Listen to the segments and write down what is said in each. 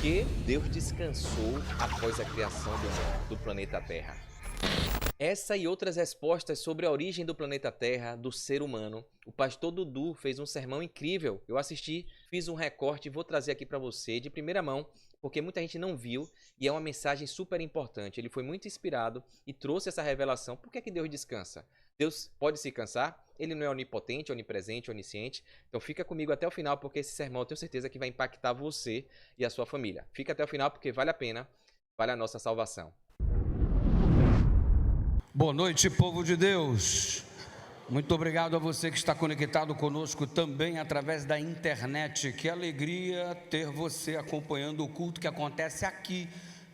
Que Deus descansou após a criação do planeta Terra. Essa e outras respostas sobre a origem do planeta Terra, do ser humano, o pastor Dudu fez um sermão incrível. Eu assisti, fiz um recorte e vou trazer aqui para você de primeira mão, porque muita gente não viu e é uma mensagem super importante. Ele foi muito inspirado e trouxe essa revelação. Por que é que Deus descansa? Deus pode se cansar? Ele não é onipotente, onipresente, onisciente? Então fica comigo até o final, porque esse sermão eu tenho certeza que vai impactar você e a sua família. Fica até o final porque vale a pena, vale a nossa salvação. Boa noite, povo de Deus. Muito obrigado a você que está conectado conosco também através da internet. Que alegria ter você acompanhando o culto que acontece aqui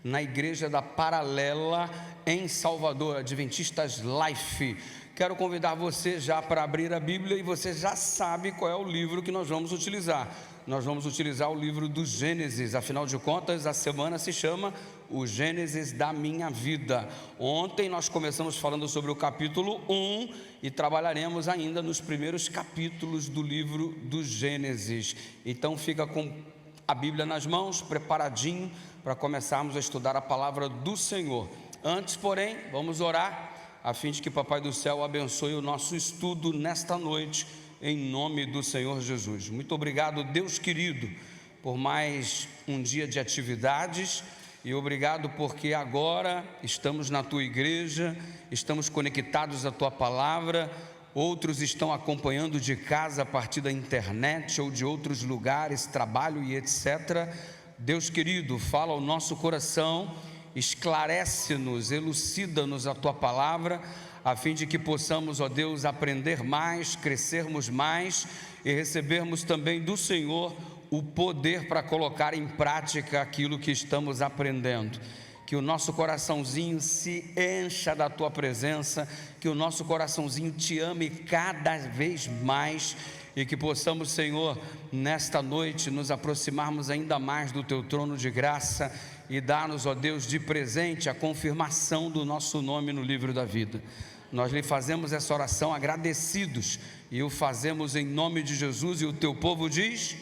na Igreja da Paralela em Salvador, Adventistas Life. Quero convidar você já para abrir a Bíblia e você já sabe qual é o livro que nós vamos utilizar. Nós vamos utilizar o livro do Gênesis, afinal de contas a semana se chama o Gênesis da minha vida. Ontem nós começamos falando sobre o capítulo 1 e trabalharemos ainda nos primeiros capítulos do livro do Gênesis. Então fica com a Bíblia nas mãos, preparadinho para começarmos a estudar a palavra do Senhor. Antes, porém, vamos orar a fim de que Papai do Céu abençoe o nosso estudo nesta noite, em nome do Senhor Jesus. Muito obrigado, Deus querido, por mais um dia de atividades e obrigado porque agora estamos na Tua igreja, estamos conectados à Tua palavra, outros estão acompanhando de casa a partir da internet ou de outros lugares, trabalho e etc. Deus querido, fala ao nosso coração, esclarece-nos, elucida-nos a Tua palavra, a fim de que possamos, ó Deus, aprender mais, crescermos mais e recebermos também do Senhor o poder para colocar em prática aquilo que estamos aprendendo. Que o nosso coraçãozinho se encha da Tua presença, que o nosso coraçãozinho Te ame cada vez mais e que possamos, Senhor, nesta noite nos aproximarmos ainda mais do Teu trono de graça e dar-nos, ó Deus, de presente a confirmação do nosso nome no livro da vida. Nós lhe fazemos essa oração agradecidos e o fazemos em nome de Jesus, e o Teu povo diz: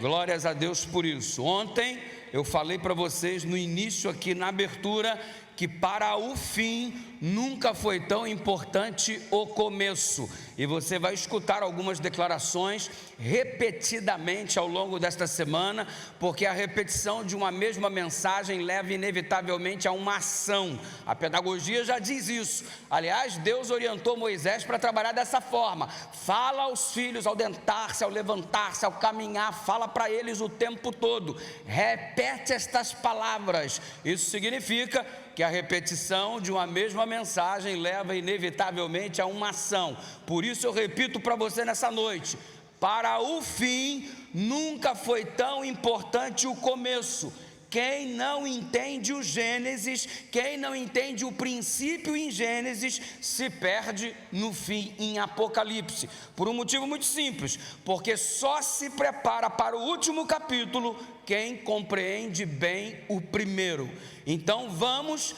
glórias a Deus por isso. Ontem eu falei para vocês no início aqui na abertura que para o fim nunca foi tão importante o começo, e você vai escutar algumas declarações repetidamente ao longo desta semana, porque a repetição de uma mesma mensagem leva inevitavelmente a uma ação. A pedagogia já diz isso. Aliás, Deus orientou Moisés para trabalhar dessa forma: fala aos filhos ao deitar-se, ao levantar-se, ao caminhar, fala para eles o tempo todo, repete estas palavras. Isso significa que a repetição de uma mesma mensagem leva inevitavelmente a uma ação. Por isso eu repito para você nessa noite: para o fim nunca foi tão importante o começo. Quem não entende o Gênesis, quem não entende o princípio em Gênesis, se perde no fim em Apocalipse, por um motivo muito simples, porque só se prepara para o último capítulo quem compreende bem o primeiro. Então vamos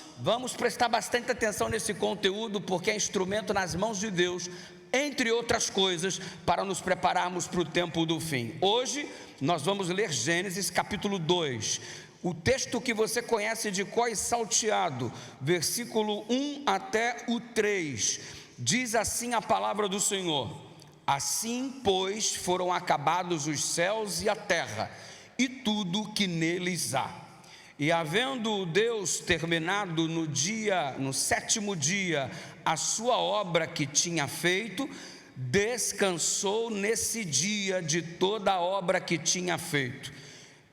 prestar bastante atenção nesse conteúdo, porque é instrumento nas mãos de Deus, entre outras coisas, para nos prepararmos para o tempo do fim. Hoje nós vamos ler Gênesis capítulo 2, o texto que você conhece de cor e salteado, versículo 1 até o 3, diz assim a palavra do Senhor: assim, pois, foram acabados os céus e a terra, e tudo que neles há. E havendo Deus terminado no sétimo dia, a sua obra que tinha feito, descansou nesse dia de toda a obra que tinha feito.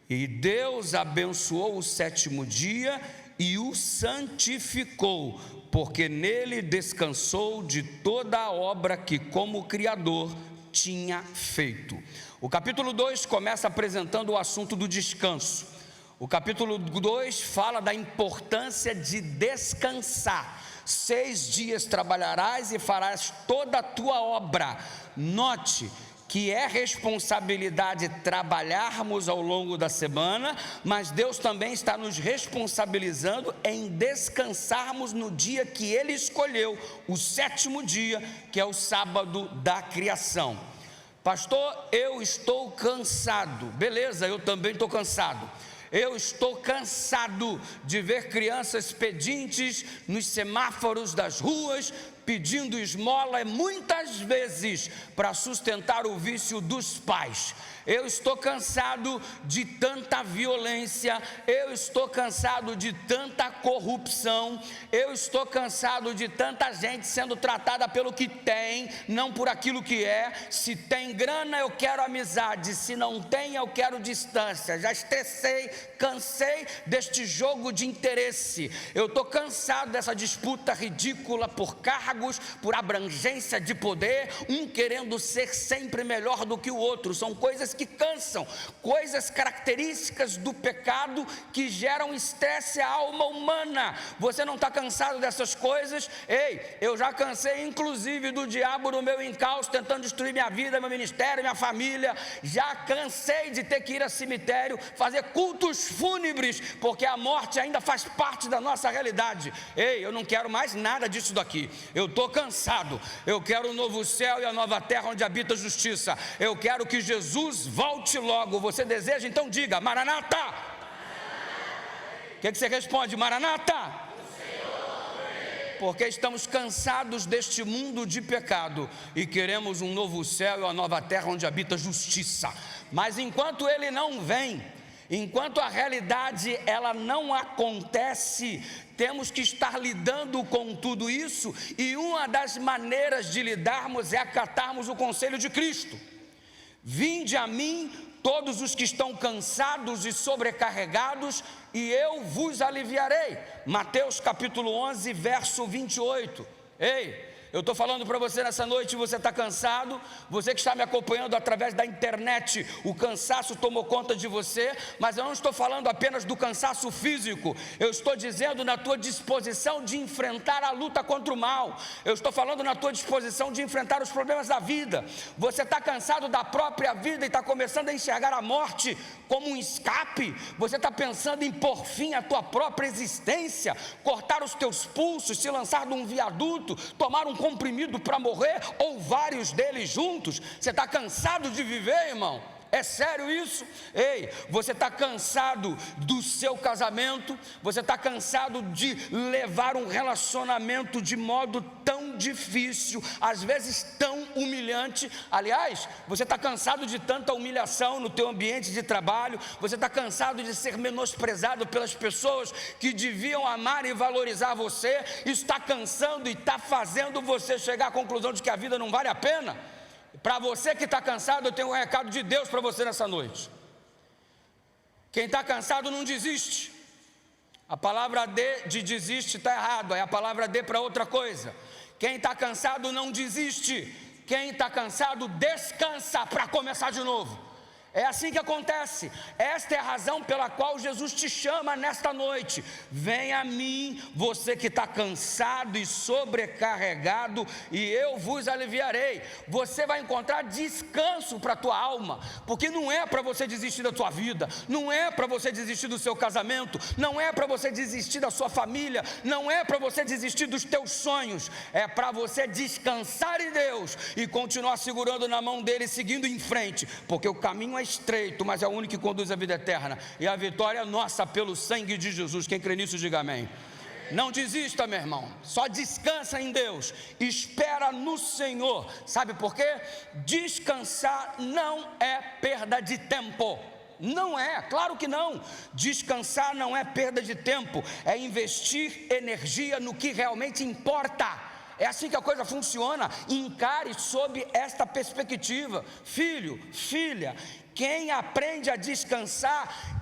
E Deus abençoou o sétimo dia e o santificou, porque nele descansou de toda a obra que como Criador tinha feito. O capítulo 2 começa apresentando o assunto do descanso. O capítulo 2 fala da importância de descansar. 6 dias trabalharás e farás toda a tua obra. Note que é responsabilidade trabalharmos ao longo da semana, mas Deus também está nos responsabilizando em descansarmos no dia que Ele escolheu, o sétimo dia, que é o sábado da criação. Pastor, eu estou cansado. Beleza, eu também estou cansado. Eu estou cansado de ver crianças pedintes nos semáforos das ruas, pedindo esmola, muitas vezes para sustentar o vício dos pais. Eu estou cansado de tanta violência, eu estou cansado de tanta corrupção, eu estou cansado de tanta gente sendo tratada pelo que tem, não por aquilo que é. Se tem grana, eu quero amizade, se não tem, eu quero distância. Já estressei, cansei deste jogo de interesse. Eu estou cansado dessa disputa ridícula por cargos, por abrangência de poder, um querendo ser sempre melhor do que o outro. São coisas que cansam, coisas características do pecado que geram estresse à alma humana. Você não está cansado dessas coisas? Ei, eu já cansei inclusive do diabo no meu encalço, tentando destruir minha vida, meu ministério, minha família. Já cansei de ter que ir a cemitério, fazer cultos fúnebres, porque a morte ainda faz parte da nossa realidade. Ei, eu não quero mais nada disso daqui. Eu estou cansado. Eu quero o novo céu e a nova terra onde habita a justiça. Eu quero que Jesus volte logo. Você deseja? Então diga: Maranata! O que você responde? Maranata! Porque estamos cansados deste mundo de pecado e queremos um novo céu e uma nova terra onde habita a justiça. Mas enquanto ele não vem, enquanto a realidade ela não acontece, temos que estar lidando com tudo isso, e uma das maneiras de lidarmos é acatarmos o conselho de Cristo. Vinde a mim todos os que estão cansados e sobrecarregados, e eu vos aliviarei. Mateus capítulo 11, verso 28. Ei, eu estou falando para você nessa noite, você está cansado, você que está me acompanhando através da internet, o cansaço tomou conta de você, mas eu não estou falando apenas do cansaço físico, eu estou dizendo na tua disposição de enfrentar a luta contra o mal, eu estou falando na tua disposição de enfrentar os problemas da vida. Você está cansado da própria vida e está começando a enxergar a morte como um escape, você está pensando em pôr fim à tua própria existência, cortar os teus pulsos, se lançar de um viaduto, tomar um comprimido para morrer, ou vários deles juntos. Você está cansado de viver, irmão? É sério isso? Ei, você está cansado do seu casamento? Você está cansado de levar um relacionamento de modo tão difícil, às vezes tão humilhante? Aliás, você está cansado de tanta humilhação no teu ambiente de trabalho? Você está cansado de ser menosprezado pelas pessoas que deviam amar e valorizar você? Isso está cansando e está fazendo você chegar à conclusão de que a vida não vale a pena? Para você que está cansado, eu tenho um recado de Deus para você nessa noite. Quem está cansado não desiste. A palavra de desiste está errado, é a palavra de para outra coisa. Quem está cansado não desiste. Quem está cansado descansa para começar de novo. É assim que acontece. Esta é a razão pela qual Jesus te chama nesta noite. Venha a mim, você que está cansado e sobrecarregado, e eu vos aliviarei. Você vai encontrar descanso para a tua alma, porque não é para você desistir da tua vida, não é para você desistir do seu casamento, não é para você desistir da sua família, não é para você desistir dos teus sonhos, é para você descansar em Deus e continuar segurando na mão dele, seguindo em frente, porque o caminho é estreito, mas é o único que conduz à vida eterna, e a vitória é nossa pelo sangue de Jesus. Quem crê nisso, diga amém. Não desista, meu irmão, só descansa em Deus, espera no Senhor. Sabe por quê? Descansar não é perda de tempo. Não é, claro que não. Descansar não é perda de tempo, é investir energia no que realmente importa. É assim que a coisa funciona. Encare sob esta perspectiva. Filho, filha, quem aprende a descansar,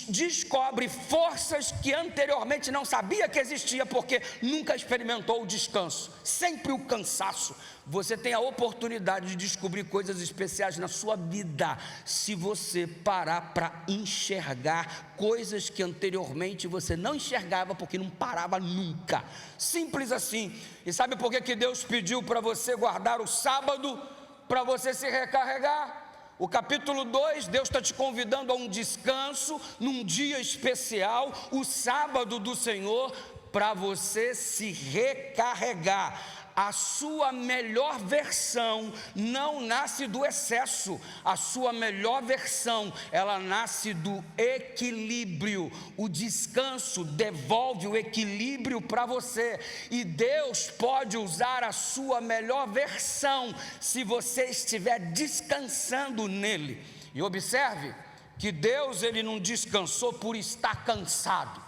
descobre forças que anteriormente não sabia que existia, porque nunca experimentou o descanso, sempre o cansaço. Você tem a oportunidade de descobrir coisas especiais na sua vida, se você parar para enxergar coisas que anteriormente você não enxergava, porque não parava nunca. Simples assim. E sabe por que Deus pediu para você guardar o sábado? Para você se recarregar. O capítulo 2, Deus está te convidando a um descanso, num dia especial, o sábado do Senhor, para você se recarregar. A sua melhor versão não nasce do excesso, a sua melhor versão, ela nasce do equilíbrio. equilíbrio. O descanso devolve o equilíbrio para você, e Deus pode usar a sua melhor versão se você estiver descansando nele. E observe que Deus, ele não descansou por estar cansado.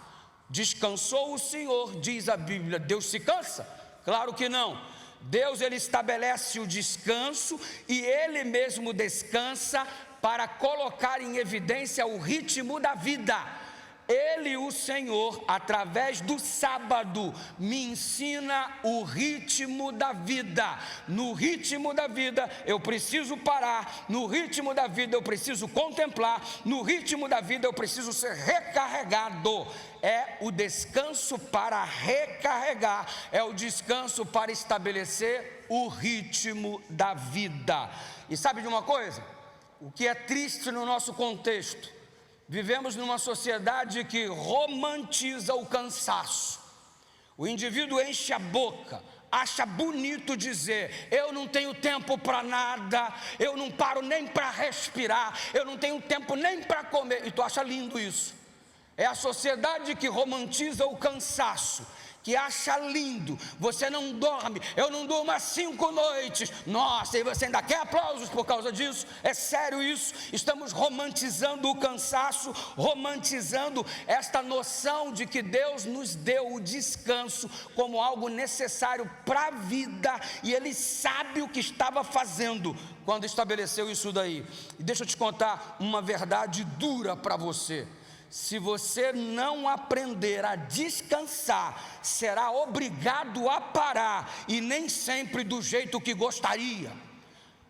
Descansou o Senhor, diz a Bíblia. Deus se cansa? Claro que não. Deus, ele estabelece o descanso e ele mesmo descansa para colocar em evidência o ritmo da vida. Ele, o Senhor, através do sábado, me ensina o ritmo da vida. No ritmo da vida eu preciso parar, no ritmo da vida eu preciso contemplar, no ritmo da vida eu preciso ser recarregado. É o descanso para recarregar, é o descanso para estabelecer o ritmo da vida. E sabe de uma coisa? O que é triste no nosso contexto? Vivemos numa sociedade que romantiza o cansaço. O indivíduo enche a boca, acha bonito dizer: eu não tenho tempo para nada, eu não paro nem para respirar, eu não tenho tempo nem para comer. E tu acha lindo isso? É a sociedade que romantiza o cansaço, que acha lindo. Você não dorme, eu não durmo há 5 noites. Nossa, e você ainda quer aplausos por causa disso? É sério isso? Estamos romantizando o cansaço, romantizando esta noção de que Deus nos deu o descanso como algo necessário para a vida, e Ele sabe o que estava fazendo quando estabeleceu isso daí. E deixa eu te contar uma verdade dura para você. Se você não aprender a descansar, será obrigado a parar, e nem sempre do jeito que gostaria.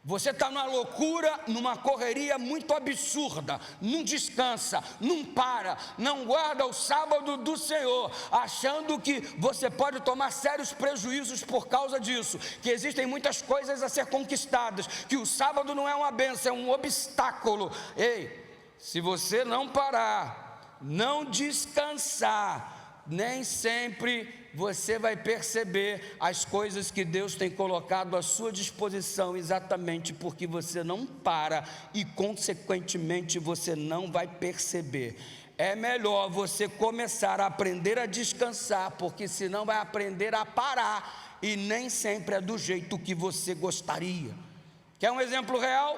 Você está numa loucura, numa correria muito absurda, não descansa, não para, não guarda o sábado do Senhor, achando que você pode tomar sérios prejuízos por causa disso, que existem muitas coisas a ser conquistadas, que o sábado não é uma bênção, é um obstáculo. Ei, se você não parar, não descansar, nem sempre você vai perceber as coisas que Deus tem colocado à sua disposição, exatamente porque você não para e consequentemente você não vai perceber. É melhor você começar a aprender a descansar, porque senão vai aprender a parar, e nem sempre é do jeito que você gostaria. Quer um exemplo real?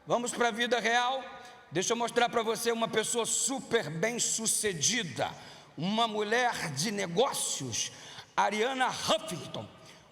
Vamos para a vida real. Deixa eu mostrar para você uma pessoa super bem sucedida, uma mulher de negócios, Arianna Huffington,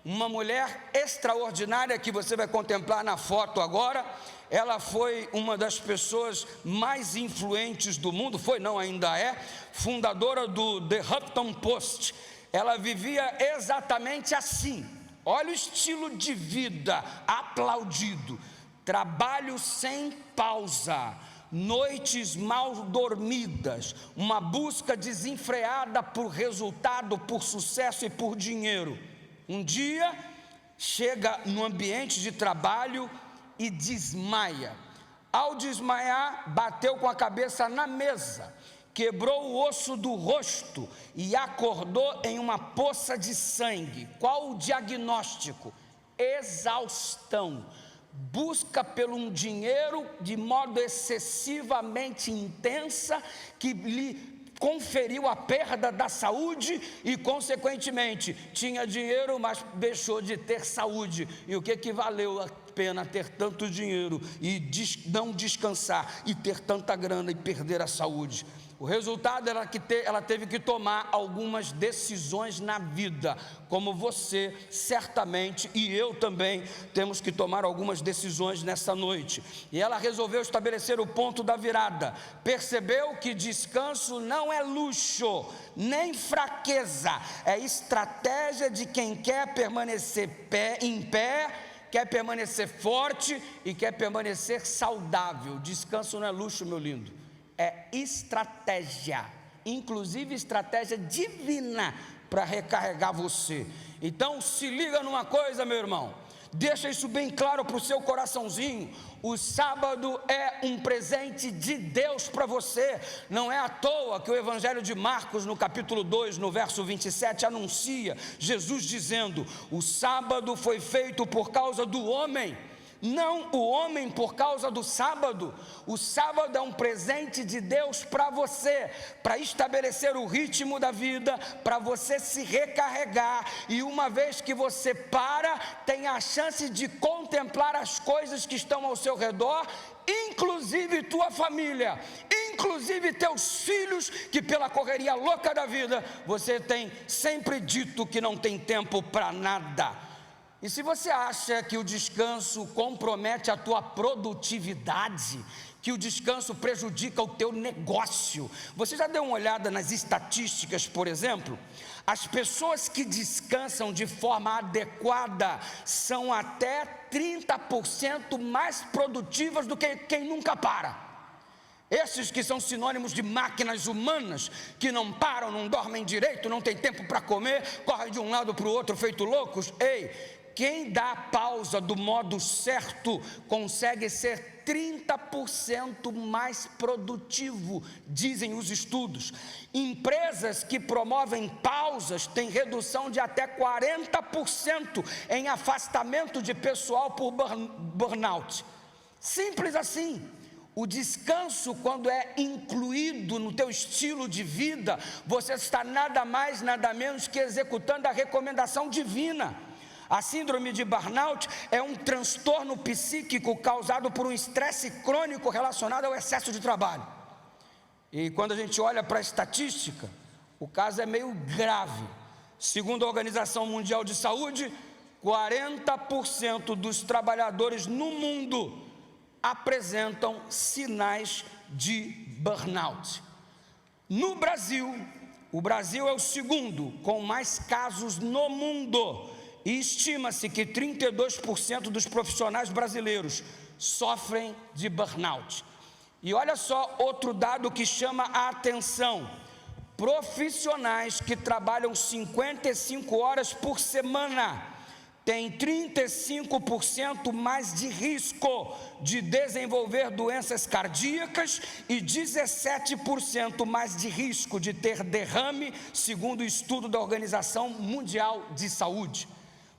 uma mulher extraordinária que você vai contemplar na foto agora. Ela foi uma das pessoas mais influentes do mundo, ainda é, fundadora do The Huffington Post. Ela vivia exatamente assim. Olha o estilo de vida aplaudido: trabalho sem pausa, noites mal dormidas, uma busca desenfreada por resultado, por sucesso e por dinheiro. Um dia chega no ambiente de trabalho e desmaia. Ao desmaiar, bateu com a cabeça na mesa, quebrou o osso do rosto e acordou em uma poça de sangue. Qual o diagnóstico? Exaustão. Busca pelo um dinheiro de modo excessivamente intensa, que lhe conferiu a perda da saúde e consequentemente tinha dinheiro, mas deixou de ter saúde. E o que valeu a pena ter tanto dinheiro e não descansar, e ter tanta grana e perder a saúde? O resultado era que ela teve que tomar algumas decisões na vida, como você certamente e eu também temos que tomar algumas decisões nessa noite. E ela resolveu estabelecer o ponto da virada. Percebeu que descanso não é luxo, nem fraqueza, é estratégia de quem quer permanecer em pé, quer permanecer forte e quer permanecer saudável. Descanso não é luxo, meu lindo. É estratégia, inclusive estratégia divina para recarregar você. Então se liga numa coisa, meu irmão, deixa isso bem claro para o seu coraçãozinho: o sábado é um presente de Deus para você. Não é à toa que o Evangelho de Marcos, no capítulo 2, no verso 27, anuncia Jesus dizendo: o sábado foi feito por causa do homem, não o homem por causa do sábado. O sábado é um presente de Deus para você, para estabelecer o ritmo da vida, para você se recarregar, e uma vez que você para, tem a chance de contemplar as coisas que estão ao seu redor, inclusive tua família, inclusive teus filhos, que pela correria louca da vida, você tem sempre dito que não tem tempo para nada. E se você acha que o descanso compromete a tua produtividade, que o descanso prejudica o teu negócio, você já deu uma olhada nas estatísticas, por exemplo? As pessoas que descansam de forma adequada são até 30% mais produtivas do que quem nunca para. Esses que são sinônimos de máquinas humanas, que não param, não dormem direito, não tem tempo para comer, correm de um lado para o outro feito loucos. Ei, quem dá pausa do modo certo consegue ser 30% mais produtivo, dizem os estudos. Empresas que promovem pausas têm redução de até 40% em afastamento de pessoal por burnout. Simples assim. O descanso, quando é incluído no teu estilo de vida, você está nada mais, nada menos que executando a recomendação divina. A síndrome de burnout é um transtorno psíquico causado por um estresse crônico relacionado ao excesso de trabalho. E quando a gente olha para a estatística, o caso é meio grave. Segundo a Organização Mundial de Saúde, 40% dos trabalhadores no mundo apresentam sinais de burnout. No Brasil, o Brasil é o segundo com mais casos no mundo. E estima-se que 32% dos profissionais brasileiros sofrem de burnout. E olha só outro dado que chama a atenção: profissionais que trabalham 55 horas por semana têm 35% mais de risco de desenvolver doenças cardíacas e 17% mais de risco de ter derrame, segundo o estudo da Organização Mundial de Saúde.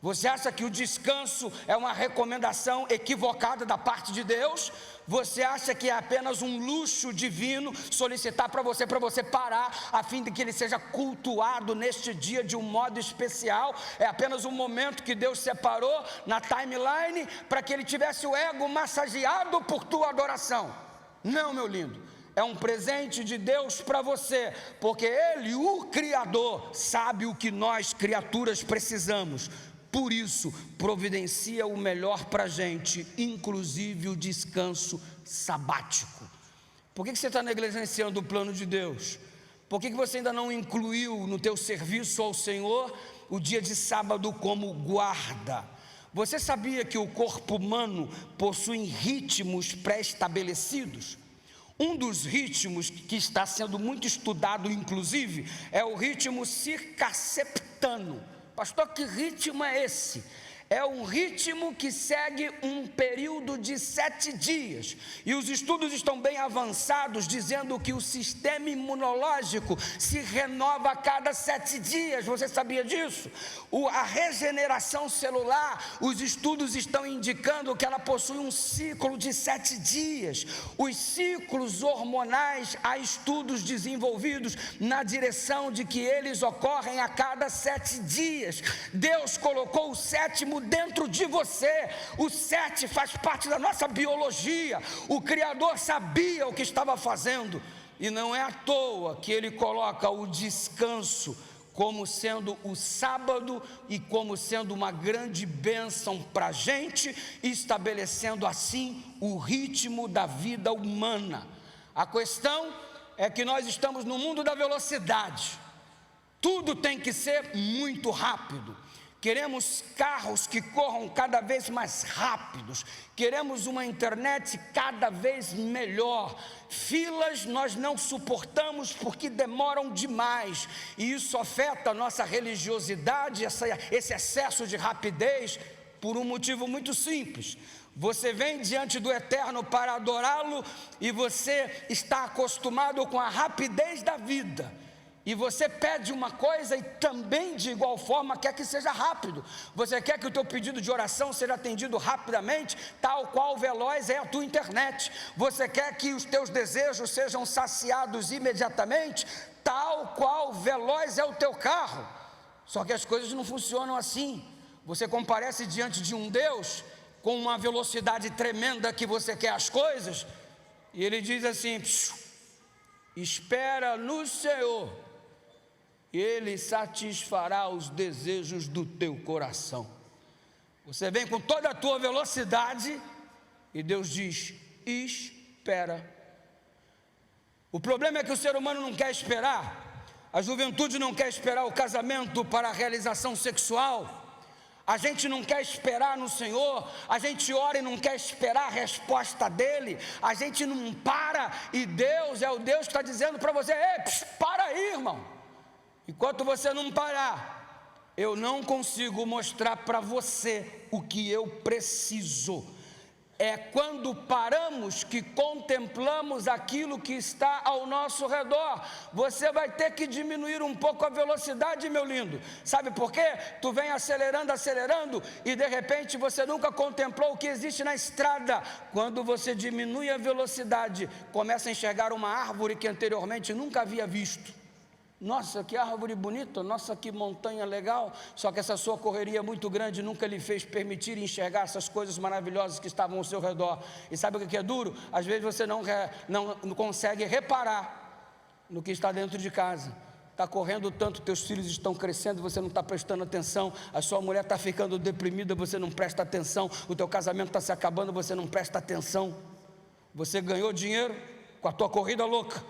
Você acha que o descanso é uma recomendação equivocada da parte de Deus? Você acha que é apenas um luxo divino solicitar para você parar, a fim de que ele seja cultuado neste dia de um modo especial? É apenas um momento que Deus separou na timeline para que ele tivesse o ego massageado por tua adoração? Não, meu lindo. É um presente de Deus para você, porque Ele, o Criador, sabe o que nós, criaturas, precisamos. Por isso, providencia o melhor para a gente, inclusive o descanso sabático. Por que você está negligenciando o plano de Deus? Por que você ainda não incluiu no teu serviço ao Senhor o dia de sábado como guarda? Você sabia que o corpo humano possui ritmos pré-estabelecidos? Um dos ritmos que está sendo muito estudado, inclusive, é o ritmo circasseptano. Pastor, que ritmo é esse? É um ritmo que segue um período de 7 dias. E os estudos estão bem avançados, dizendo que o sistema imunológico se renova a cada 7 dias. Você sabia disso? A regeneração celular, os estudos estão indicando que ela possui um ciclo de 7 dias. Os ciclos hormonais, há estudos desenvolvidos na direção de que eles ocorrem a cada 7 dias. Deus colocou o sétimo dentro de você. O 7 faz parte da nossa biologia. O Criador sabia o que estava fazendo, e não é à toa que Ele coloca o descanso como sendo o sábado e como sendo uma grande bênção para a gente, estabelecendo assim o ritmo da vida humana. A questão é que nós estamos no mundo da velocidade. Tudo tem que ser muito rápido. Queremos carros que corram cada vez mais rápidos, queremos uma internet cada vez melhor. Filas nós não suportamos porque demoram demais, e isso afeta a nossa religiosidade, esse excesso de rapidez, por um motivo muito simples. Você vem diante do Eterno para adorá-lo, e você está acostumado com a rapidez da vida. E você pede uma coisa e também de igual forma quer que seja rápido. Você quer que o teu pedido de oração seja atendido rapidamente, tal qual veloz é a tua internet. Você quer que os teus desejos sejam saciados imediatamente, tal qual veloz é o teu carro. Só que as coisas não funcionam assim. Você comparece diante de um Deus com uma velocidade tremenda que você quer as coisas, e Ele diz assim: espera no Senhor, Ele satisfará os desejos do teu coração. Você vem com toda a tua velocidade e Deus diz: espera. O problema é que o ser humano não quer esperar. A juventude não quer esperar o casamento para a realização sexual. A gente não quer esperar no Senhor, a gente ora e não quer esperar a resposta dEle, a gente não para, e Deus é o Deus que está dizendo para você: ei, para aí, irmão. Enquanto você não parar, eu não consigo mostrar para você o que eu preciso. É quando paramos que contemplamos aquilo que está ao nosso redor. Você vai ter que diminuir um pouco a velocidade, meu lindo. Sabe por quê? Tu vem acelerando, acelerando, e de repente você nunca contemplou o que existe na estrada. Quando você diminui a velocidade, começa a enxergar uma árvore que anteriormente nunca havia visto. Nossa, que árvore bonita, nossa, que montanha legal. Só que essa sua correria muito grande nunca lhe fez permitir enxergar essas coisas maravilhosas que estavam ao seu redor. E sabe o que é duro? Às vezes você não consegue reparar no que está dentro de casa. Está correndo tanto, teus filhos estão crescendo, você não está prestando atenção. A sua mulher está ficando deprimida, você não presta atenção. O teu casamento está se acabando, você não presta atenção. Você ganhou dinheiro com a tua corrida louca,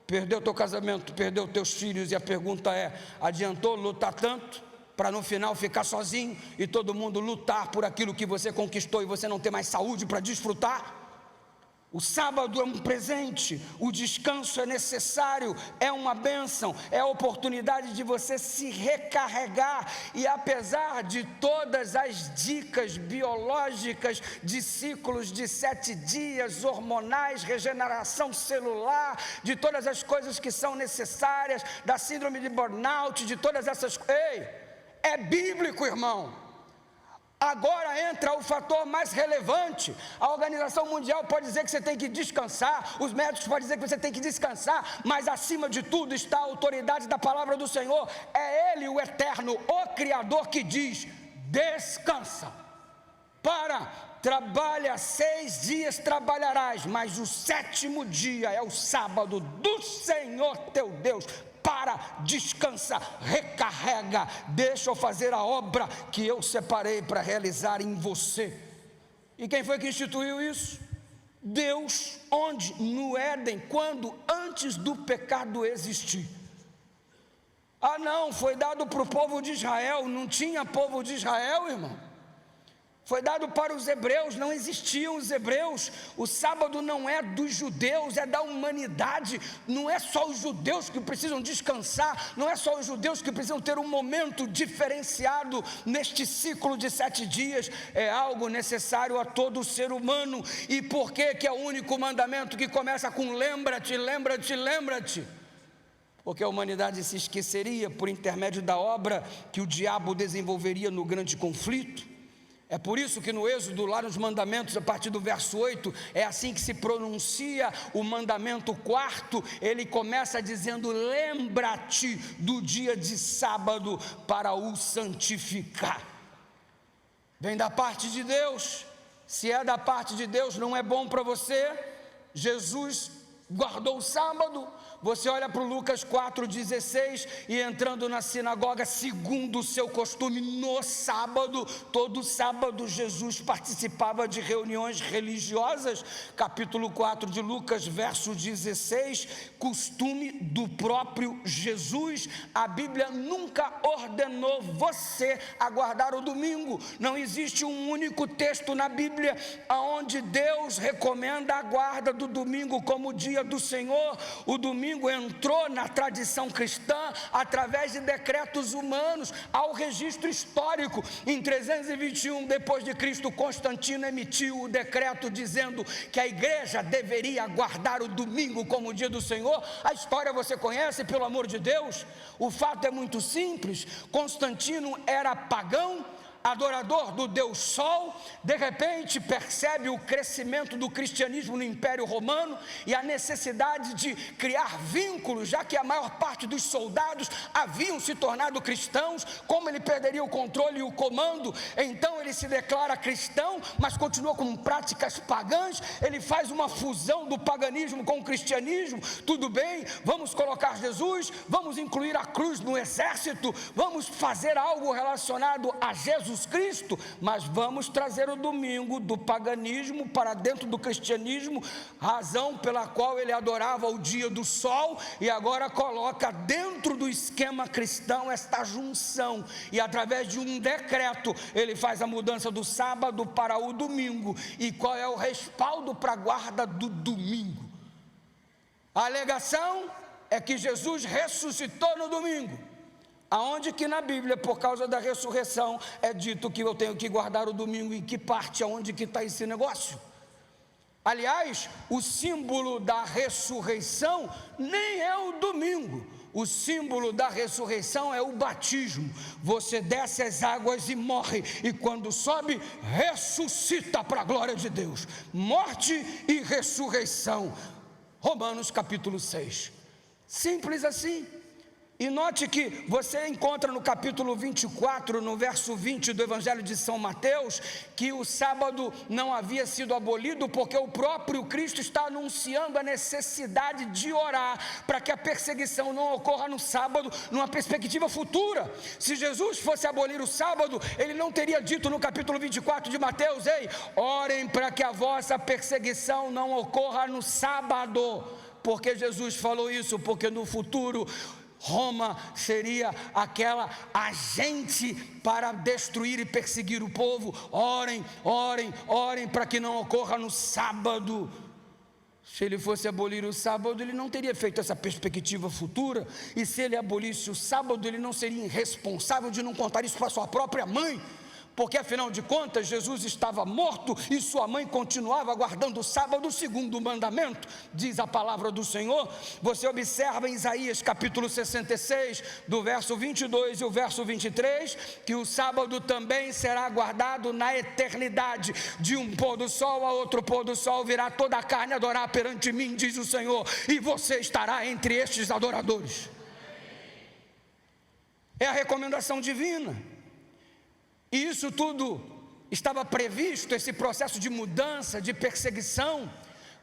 perdeu teu casamento, perdeu teus filhos, e a pergunta é: adiantou lutar tanto para no final ficar sozinho e todo mundo lutar por aquilo que você conquistou e você não ter mais saúde para desfrutar? O sábado é um presente, o descanso é necessário, é uma bênção, é a oportunidade de você se recarregar. E apesar de todas as dicas biológicas de ciclos de 7 dias, hormonais, regeneração celular, de todas as coisas que são necessárias, da síndrome de burnout, de todas essas coisas, é bíblico, irmão. Agora entra o fator mais relevante. A Organização Mundial pode dizer que você tem que descansar, os médicos podem dizer que você tem que descansar, mas acima de tudo está a autoridade da palavra do Senhor. É Ele, o Eterno, o Criador, que diz: descansa. Trabalha 6 dias trabalharás, mas o 7º dia é o sábado do Senhor teu Deus. Descansa, recarrega, deixa eu fazer a obra que eu separei para realizar em você. E quem foi que instituiu isso? Deus. Onde? No Éden. Quando? Antes do pecado existir. Não, foi dado para o povo de Israel. Não tinha povo de Israel, irmão. Foi dado para os hebreus, não existiam os hebreus. O sábado não é dos judeus, é da humanidade. Não é só os judeus que precisam descansar, não é só os judeus que precisam ter um momento diferenciado neste ciclo de 7 dias. É algo necessário a todo ser humano. E por que é o único mandamento que começa com lembra-te, lembra-te, lembra-te? Porque a humanidade se esqueceria por intermédio da obra que o diabo desenvolveria no grande conflito. É por isso que no Êxodo, lá nos mandamentos, a partir do verso 8, é assim que se pronuncia o mandamento 4, ele começa dizendo: lembra-te do dia de sábado para o santificar. Vem da parte de Deus. Se é da parte de Deus, não é bom para você. Jesus guardou o sábado. Você olha para o Lucas 4,16, e entrando na sinagoga, segundo o seu costume, no sábado, todo sábado Jesus participava de reuniões religiosas. Capítulo 4 de Lucas, verso 16, costume do próprio Jesus. A Bíblia nunca ordenou você a guardar o domingo. Não existe um único texto na Bíblia onde Deus recomenda a guarda do domingo como dia do Senhor. O domingo domingo entrou na tradição cristã através de decretos humanos ao registro histórico. Em 321 depois de Cristo, Constantino emitiu o decreto dizendo que a igreja deveria guardar o domingo como o dia do Senhor. A história você conhece, pelo amor de Deus. O fato é muito simples. Constantino era pagão, adorador do Deus Sol, de repente percebe o crescimento do cristianismo no Império Romano e a necessidade de criar vínculos, já que a maior parte dos soldados haviam se tornado cristãos. Como ele perderia o controle e o comando? Então ele se declara cristão, mas continua com práticas pagãs. Ele faz uma fusão do paganismo com o cristianismo. Tudo bem, vamos colocar Jesus, vamos incluir a cruz no exército, vamos fazer algo relacionado a Jesus Cristo, mas vamos trazer o domingo do paganismo para dentro do cristianismo, razão pela qual ele adorava o dia do sol, e agora coloca dentro do esquema cristão esta junção, e através de um decreto ele faz a mudança do sábado para o domingo. E qual é o respaldo para a guarda do domingo? A alegação é que Jesus ressuscitou no domingo. Aonde que na Bíblia, por causa da ressurreição, é dito que eu tenho que guardar o domingo? Em que parte? Aonde que está esse negócio? Aliás, o símbolo da ressurreição nem é o domingo. O símbolo da ressurreição é o batismo. Você desce as águas e morre, e quando sobe, ressuscita para a glória de Deus. Morte e ressurreição. Romanos capítulo 6. Simples assim. E note que você encontra no capítulo 24, no verso 20 do Evangelho de São Mateus, que o sábado não havia sido abolido, porque o próprio Cristo está anunciando a necessidade de orar, para que a perseguição não ocorra no sábado, numa perspectiva futura. Se Jesus fosse abolir o sábado, ele não teria dito no capítulo 24 de Mateus: ei, orem para que a vossa perseguição não ocorra no sábado. Porque Jesus falou isso? Porque no futuro Roma seria aquela agente para destruir e perseguir o povo. Orem, orem, orem para que não ocorra no sábado. Se ele fosse abolir o sábado, ele não teria feito essa perspectiva futura. E se ele abolisse o sábado, ele não seria irresponsável de não contar isso para sua própria mãe. Porque afinal de contas, Jesus estava morto e sua mãe continuava guardando o sábado segundo o mandamento, diz a palavra do Senhor. Você observa em Isaías capítulo 66, do verso 22 e o verso 23, que o sábado também será guardado na eternidade. De um pôr do sol a outro pôr do sol virá toda a carne adorar perante mim, diz o Senhor, e você estará entre estes adoradores. É a recomendação divina. E isso tudo estava previsto, esse processo de mudança, de perseguição.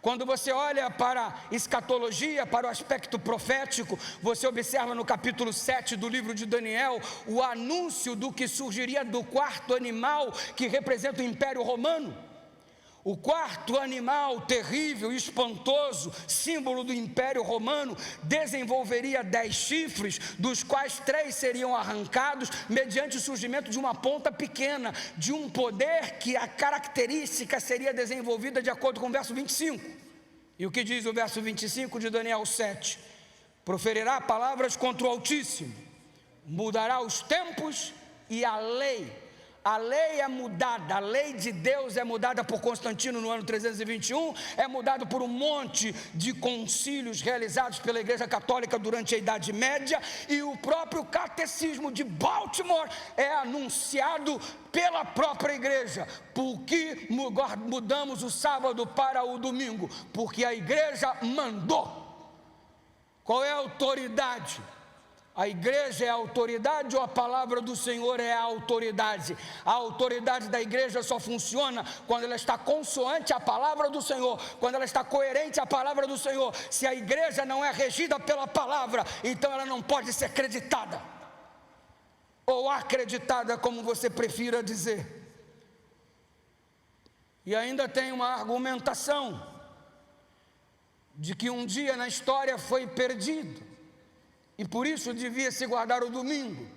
Quando você olha para a escatologia, para o aspecto profético, você observa no capítulo 7 do livro de Daniel, o anúncio do que surgiria do quarto animal, que representa o Império Romano. O quarto animal terrível, espantoso, símbolo do Império Romano, desenvolveria 10 chifres, dos quais 3 seriam arrancados mediante o surgimento de uma ponta pequena, de um poder que a característica seria desenvolvida de acordo com o verso 25. E o que diz o verso 25 de Daniel 7? Proferirá palavras contra o Altíssimo, mudará os tempos e a lei. A lei é mudada, a lei de Deus é mudada por Constantino no ano 321, é mudado por um monte de concílios realizados pela Igreja Católica durante a Idade Média, e o próprio Catecismo de Baltimore é anunciado pela própria igreja. Por que mudamos o sábado para o domingo? Porque a igreja mandou. Qual é a autoridade? A igreja é a autoridade ou a palavra do Senhor é a autoridade? A autoridade da igreja só funciona quando ela está consoante à palavra do Senhor, quando ela está coerente à palavra do Senhor. Se a igreja não é regida pela palavra, então ela não pode ser acreditada, ou acreditada, como você prefira dizer. E ainda tem uma argumentação de que um dia na história foi perdido, e por isso devia se guardar o domingo.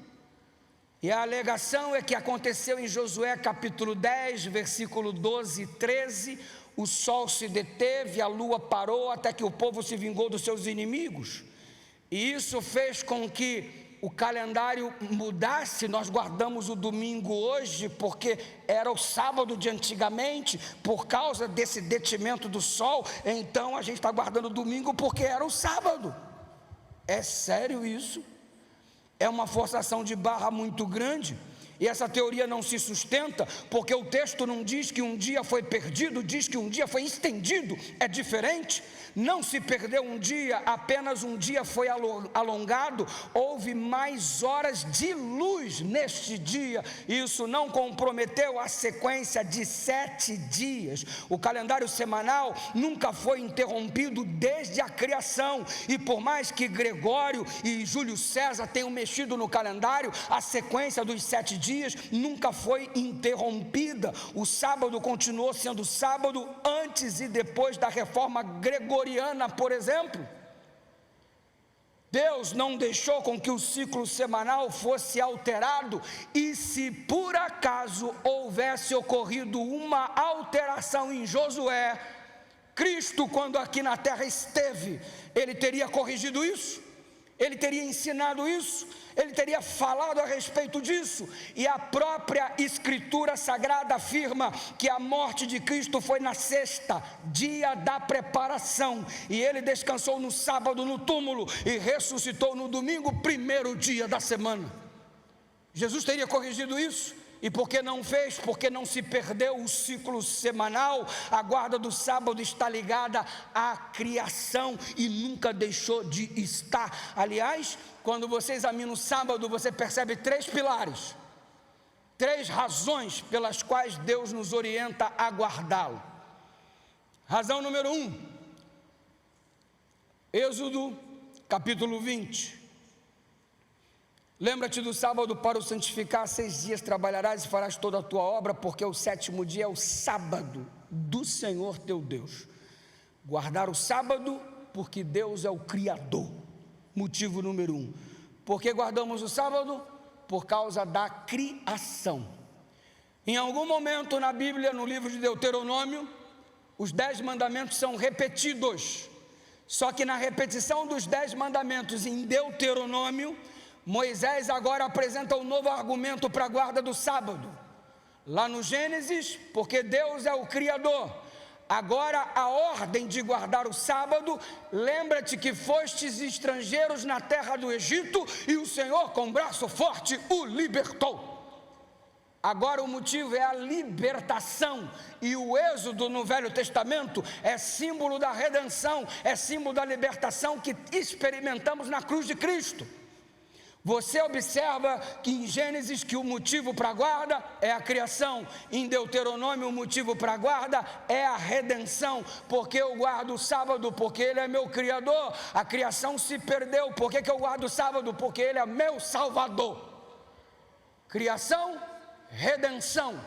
E a alegação é que aconteceu em Josué capítulo 10, versículo 12 e 13, o sol se deteve, a lua parou, até que o povo se vingou dos seus inimigos. E isso fez com que o calendário mudasse. Nós guardamos o domingo hoje porque era o sábado de antigamente, por causa desse detimento do sol. Então a gente está guardando o domingo porque era o sábado. É sério isso? É uma forçação de barra muito grande. E essa teoria não se sustenta, porque o texto não diz que um dia foi perdido, diz que um dia foi estendido. É diferente. Não se perdeu um dia, apenas um dia foi alongado. Houve mais horas de luz neste dia. Isso não comprometeu a sequência de 7 dias. O calendário semanal nunca foi interrompido desde a criação. E por mais que Gregório e Júlio César tenham mexido no calendário, a sequência dos 7 dias nunca foi interrompida. O sábado continuou sendo sábado antes e depois da reforma gregoriana, por exemplo. Deus não deixou com que o ciclo semanal fosse alterado, e se por acaso houvesse ocorrido uma alteração em Josué, Cristo, quando aqui na terra esteve, ele teria corrigido isso, ele teria ensinado isso, ele teria falado a respeito disso. E a própria Escritura Sagrada afirma que a morte de Cristo foi na sexta, dia da preparação, e ele descansou no sábado no túmulo e ressuscitou no domingo, primeiro dia da semana. Jesus teria corrigido isso. E por que não fez? Porque não se perdeu o ciclo semanal. A guarda do sábado está ligada à criação e nunca deixou de estar. Aliás, quando você examina o sábado, você percebe 3 pilares, 3 razões pelas quais Deus nos orienta a guardá-lo. Razão número 1, Êxodo capítulo 20. Lembra-te do sábado para o santificar, 6 dias trabalharás e farás toda a tua obra, porque o 7º dia é o sábado do Senhor teu Deus. Guardar o sábado, porque Deus é o Criador. Motivo número 1. Por que guardamos o sábado? Por causa da criação. Em algum momento na Bíblia, no livro de Deuteronômio, os 10 mandamentos são repetidos. Só que na repetição dos 10 mandamentos em Deuteronômio, Moisés agora apresenta um novo argumento para a guarda do sábado. Lá no Gênesis, porque Deus é o Criador. Agora a ordem de guardar o sábado: lembra-te que fostes estrangeiros na terra do Egito, e o Senhor com braço forte o libertou. Agora o motivo é a libertação, e o êxodo no Velho Testamento é símbolo da redenção, é símbolo da libertação que experimentamos na cruz de Cristo. Você observa que em Gênesis que o motivo para a guarda é a criação, em Deuteronômio o motivo para a guarda é a redenção. Porque eu guardo o sábado? Porque Ele é meu Criador. A criação se perdeu. Por que eu guardo o sábado? Porque Ele é meu Salvador. Criação, redenção.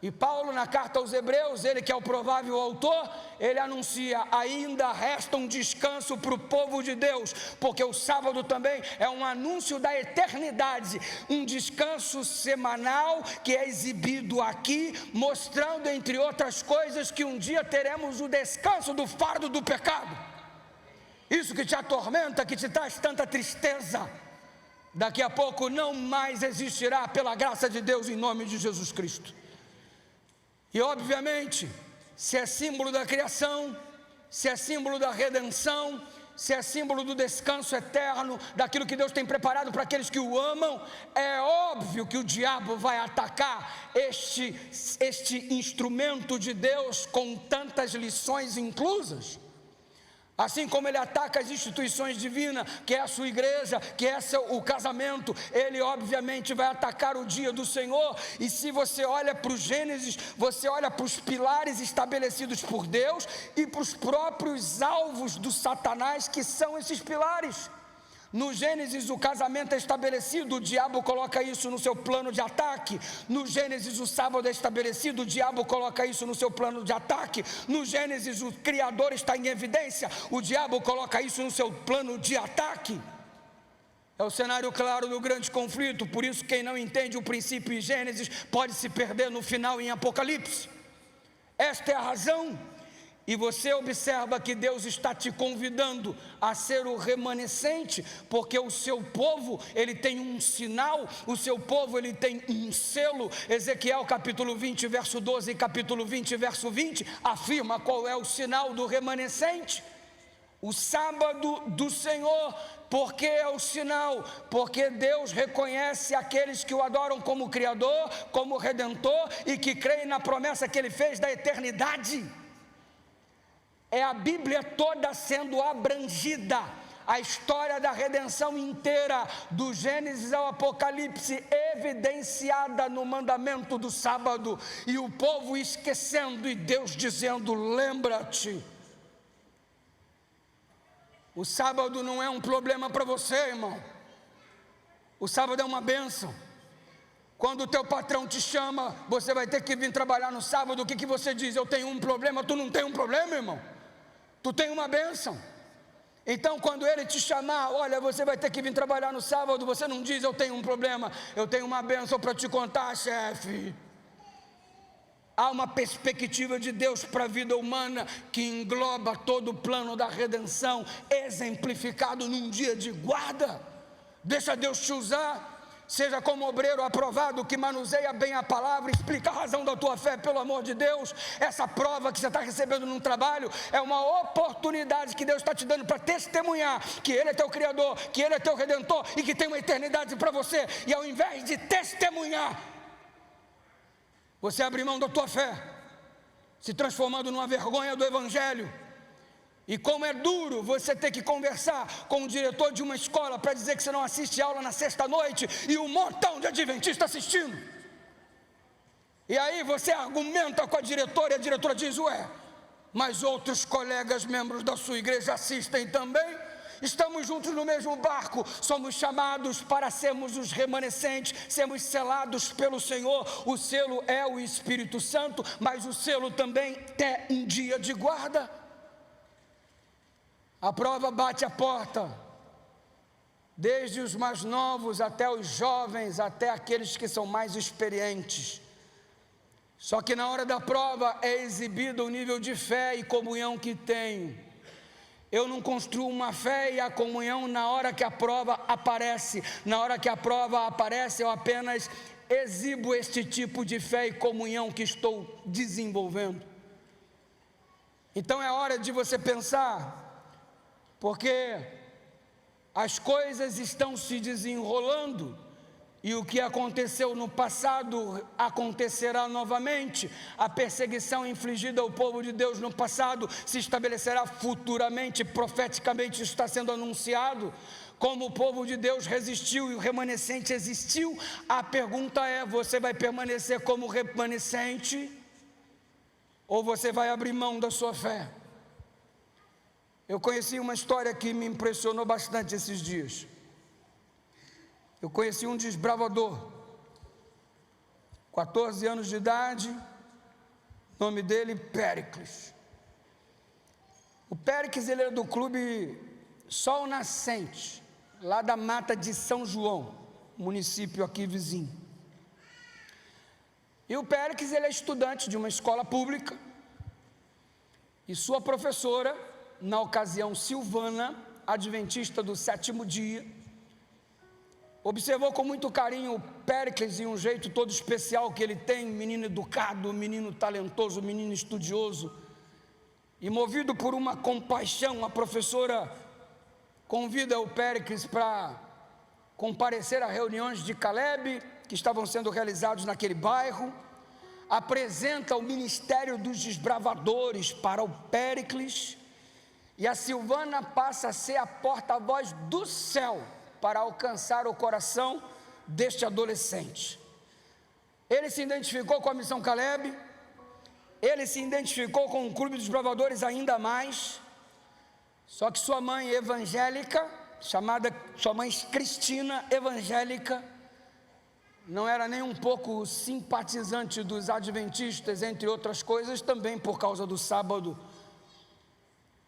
E Paulo, na carta aos Hebreus, ele que é o provável autor, ele anuncia: ainda resta um descanso para o povo de Deus, porque o sábado também é um anúncio da eternidade, um descanso semanal que é exibido aqui, mostrando, entre outras coisas, que um dia teremos o descanso do fardo do pecado. Isso que te atormenta, que te traz tanta tristeza, daqui a pouco não mais existirá, pela graça de Deus, em nome de Jesus Cristo. E obviamente, se é símbolo da criação, se é símbolo da redenção, se é símbolo do descanso eterno, daquilo que Deus tem preparado para aqueles que o amam, é óbvio que o diabo vai atacar este instrumento de Deus com tantas lições inclusas. Assim como ele ataca as instituições divinas, que é a sua igreja, que é o casamento, ele obviamente vai atacar o dia do Senhor. E se você olha para o Gênesis, você olha para os pilares estabelecidos por Deus e para os próprios alvos do Satanás, que são esses pilares. No Gênesis o casamento é estabelecido, o diabo coloca isso no seu plano de ataque. No Gênesis o sábado é estabelecido, o diabo coloca isso no seu plano de ataque. No Gênesis o Criador está em evidência, o diabo coloca isso no seu plano de ataque. É o cenário claro do grande conflito. Por isso quem não entende o princípio em Gênesis pode se perder no final em Apocalipse. Esta é a razão. E você observa que Deus está te convidando a ser o remanescente, porque o seu povo, ele tem um sinal, o seu povo, ele tem um selo. Ezequiel capítulo 20, verso 12 e capítulo 20, verso 20, afirma qual é o sinal do remanescente. O sábado do Senhor. Por que é o sinal? Porque Deus reconhece aqueles que o adoram como Criador, como Redentor, e que creem na promessa que Ele fez da eternidade. É a Bíblia toda sendo abrangida, a história da redenção inteira, do Gênesis ao Apocalipse, evidenciada no mandamento do sábado, e o povo esquecendo, e Deus dizendo: lembra-te. O sábado não é um problema para você, irmão. O sábado é uma bênção. Quando o teu patrão te chama, você vai ter que vir trabalhar no sábado, o que você diz? Eu tenho um problema. Tu não tem um problema, irmão? Tu tem uma bênção. Então quando ele te chamar, olha, você vai ter que vir trabalhar no sábado, você não diz: eu tenho um problema, eu tenho uma bênção para te contar, chefe. Há uma perspectiva de Deus para a vida humana que engloba todo o plano da redenção, exemplificado num dia de guarda. Deixa Deus te usar. Seja como obreiro aprovado, que manuseia bem a palavra, explica a razão da tua fé, pelo amor de Deus. Essa prova que você está recebendo num trabalho é uma oportunidade que Deus está te dando para testemunhar que Ele é teu Criador, que Ele é teu Redentor e que tem uma eternidade para você. E ao invés de testemunhar, você abre mão da tua fé, se transformando numa vergonha do Evangelho. E como é duro você ter que conversar com o diretor de uma escola para dizer que você não assiste aula na sexta-noite e um montão de adventistas assistindo. E aí você argumenta com a diretora e a diretora diz: ué, mas outros colegas membros da sua igreja assistem também. Estamos juntos no mesmo barco, somos chamados para sermos os remanescentes, sermos selados pelo Senhor. O selo é o Espírito Santo, mas o selo também é um dia de guarda. A prova bate a porta, desde os mais novos até os jovens, até aqueles que são mais experientes. Só que na hora da prova é exibido o nível de fé e comunhão que tenho. Eu não construo uma fé e a comunhão na hora que a prova aparece. Na hora que a prova aparece, eu apenas exibo este tipo de fé e comunhão que estou desenvolvendo. Então é hora de você pensar, porque as coisas estão se desenrolando, e o que aconteceu no passado acontecerá novamente. A perseguição infligida ao povo de Deus no passado se estabelecerá futuramente, profeticamente está sendo anunciado. Como o povo de Deus resistiu e o remanescente existiu, a pergunta é: você vai permanecer como remanescente ou você vai abrir mão da sua fé? Eu conheci uma história que me impressionou bastante esses dias. Eu conheci um desbravador, 14 anos de idade, nome dele Péricles. O Péricles, ele era do clube Sol Nascente, lá da Mata de São João, município aqui vizinho. E o Péricles, ele é estudante de uma escola pública, e sua professora, na ocasião Silvana, adventista do sétimo dia, observou com muito carinho o Péricles e um jeito todo especial que ele tem, menino educado, menino talentoso, menino estudioso, e movido por uma compaixão, a professora convida o Péricles para comparecer a reuniões de Caleb, que estavam sendo realizados naquele bairro, apresenta o ministério dos desbravadores para o Péricles, e a Silvana passa a ser a porta-voz do céu para alcançar o coração deste adolescente. Ele se identificou com a missão Caleb, ele se identificou com o clube dos desbravadores ainda mais, só que sua mãe evangélica, sua mãe Cristina, evangélica, não era nem um pouco simpatizante dos adventistas, entre outras coisas, também por causa do sábado.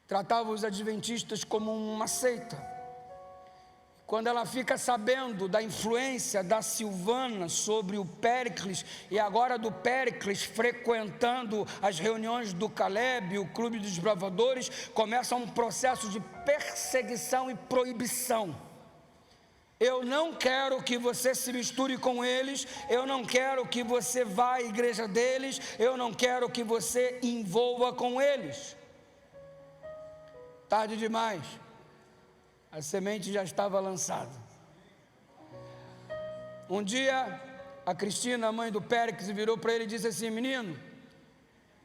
Tratava os adventistas como uma seita. quando ela fica sabendo da influência da Silvana sobre o Péricles, e agora do Péricles frequentando as reuniões do Caleb, o Clube dos Bravadores, começa um processo de perseguição e proibição. Eu não quero que você se misture com eles, eu não quero que você vá à igreja deles, eu não quero que você envolva com eles. Tarde demais. A semente já estava lançada. Um dia, a Cristina, a mãe do Péricles, virou para ele e disse assim: menino,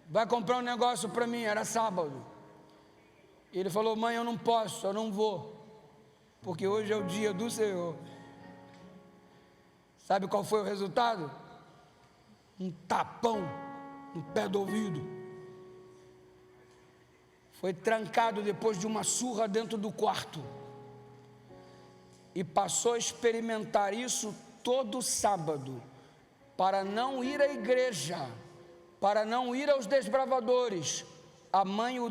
vai comprar um negócio para mim, era sábado. E ele falou: mãe, eu não posso, eu não vou, porque hoje é o dia do Senhor. Sabe qual foi o resultado? Um tapão no pé do ouvido. Foi trancado depois de uma surra dentro do quarto. E passou a experimentar isso todo sábado, para não ir à igreja, para não ir aos desbravadores. A mãe o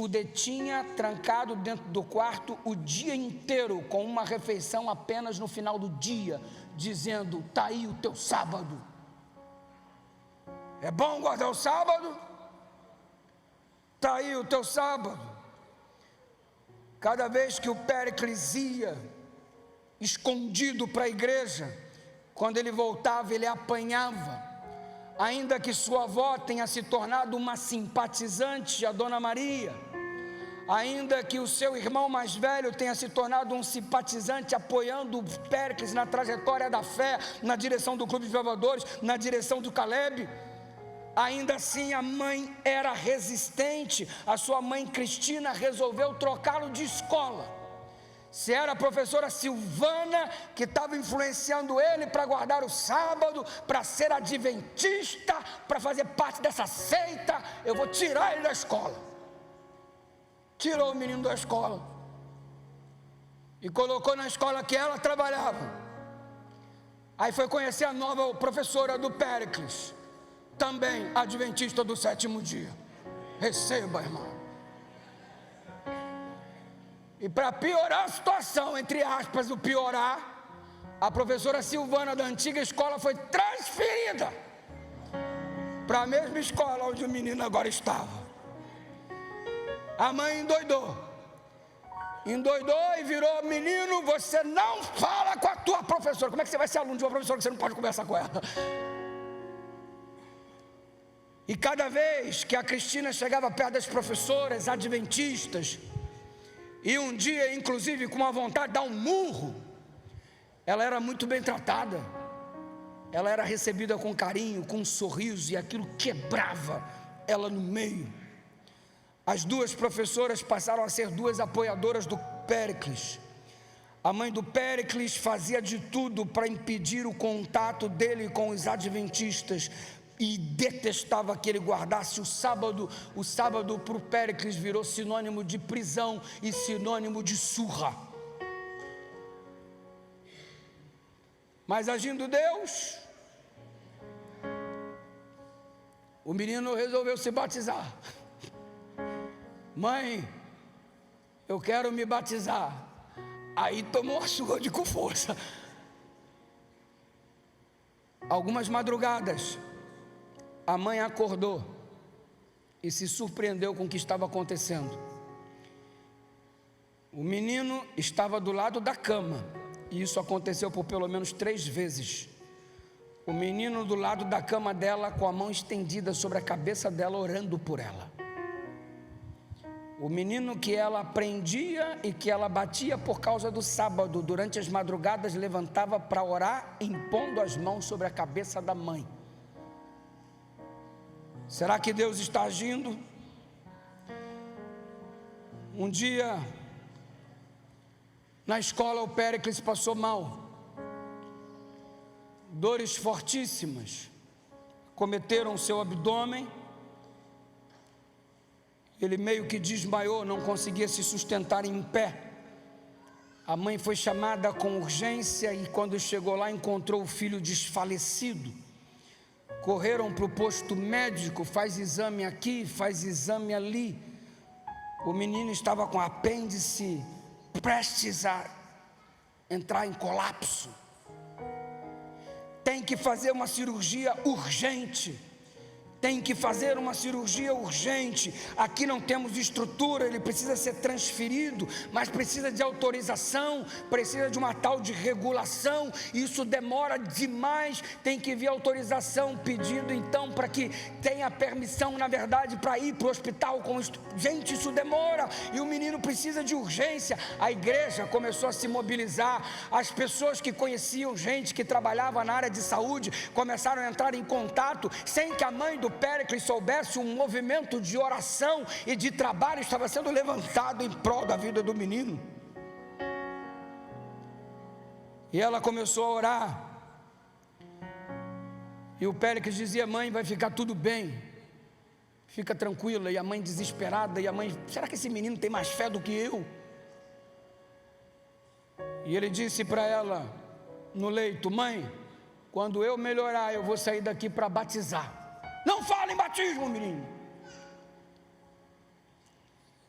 detinha trancado dentro do quarto o dia inteiro, com uma refeição apenas no final do dia, dizendo: está aí o teu sábado. É bom guardar o sábado? Está aí o teu sábado. Cada vez que o Péricles ia escondido para a igreja, quando ele voltava, ele apanhava. Ainda que sua avó tenha se tornado uma simpatizante, a Dona Maria, ainda que o seu irmão mais velho tenha se tornado um simpatizante, apoiando o Péricles na trajetória da fé, na direção do Clube de Bravadores, na direção do Caleb, ainda assim a mãe era resistente. A sua mãe Cristina resolveu trocá-lo de escola. Se era a professora Silvana que estava influenciando ele para guardar o sábado, para ser adventista, para fazer parte dessa seita, eu vou tirar ele da escola. Tirou o menino da escola e colocou na escola que ela trabalhava. Aí foi conhecer a nova professora do Péricles, também adventista do sétimo dia. Receba, irmão. E para piorar a situação, entre aspas, o piorar, a professora Silvana da antiga escola foi transferida para a mesma escola onde o menino agora estava. A mãe endoidou e virou: menino, você não fala com a tua professora. Como é que você vai ser aluno de uma professora que você não pode conversar com ela? E cada vez que a Cristina chegava perto das professoras adventistas, e um dia, inclusive, com uma vontade de dar um murro, ela era muito bem tratada, ela era recebida com carinho, com um sorriso, e aquilo quebrava ela no meio. As duas professoras passaram a ser duas apoiadoras do Péricles. A mãe do Péricles fazia de tudo para impedir o contato dele com os adventistas, e detestava que ele guardasse o sábado. O sábado para o Péricles virou sinônimo de prisão e sinônimo de surra. Mas agindo Deus, o menino resolveu se batizar. Mãe, eu quero me batizar. Aí tomou a surra com força. Algumas madrugadas, a mãe acordou e se surpreendeu com o que estava acontecendo. O menino estava do lado da cama, e isso aconteceu por pelo menos 3 vezes. O menino do lado da cama dela, com a mão estendida sobre a cabeça dela, orando por ela. O menino que ela prendia e que ela batia por causa do sábado, durante as madrugadas levantava para orar, impondo as mãos sobre a cabeça da mãe. Será que Deus está agindo? Um dia, na escola, o Péricles passou mal. Dores fortíssimas cometeram o seu abdômen. Ele meio que desmaiou, não conseguia se sustentar em pé. A mãe foi chamada com urgência e quando chegou lá encontrou o filho desfalecido. Correram para o posto médico, faz exame aqui, faz exame ali. O menino estava com apêndice prestes a entrar em colapso. Tem que fazer uma cirurgia urgente. Tem que fazer uma cirurgia urgente. Aqui não temos estrutura, ele precisa ser transferido, mas precisa de autorização, precisa de uma tal de regulação. Isso demora demais. Tem que vir autorização, pedido então para que tenha permissão, na verdade, para ir para o hospital com gente, isso demora. E o menino precisa de urgência. A igreja começou a se mobilizar. As pessoas que conheciam gente que trabalhava na área de saúde começaram a entrar em contato, sem que a mãe do Péricles soubesse. Um movimento de oração e de trabalho estava sendo levantado em prol da vida do menino. E ela começou a orar, e o Péricles dizia: mãe, vai ficar tudo bem, fica tranquila. E a mãe desesperada, e a mãe: será que esse menino tem mais fé do que eu? E ele disse para ela no leito: mãe, quando eu melhorar, eu vou sair daqui para batizar. Não fala em batismo, menino.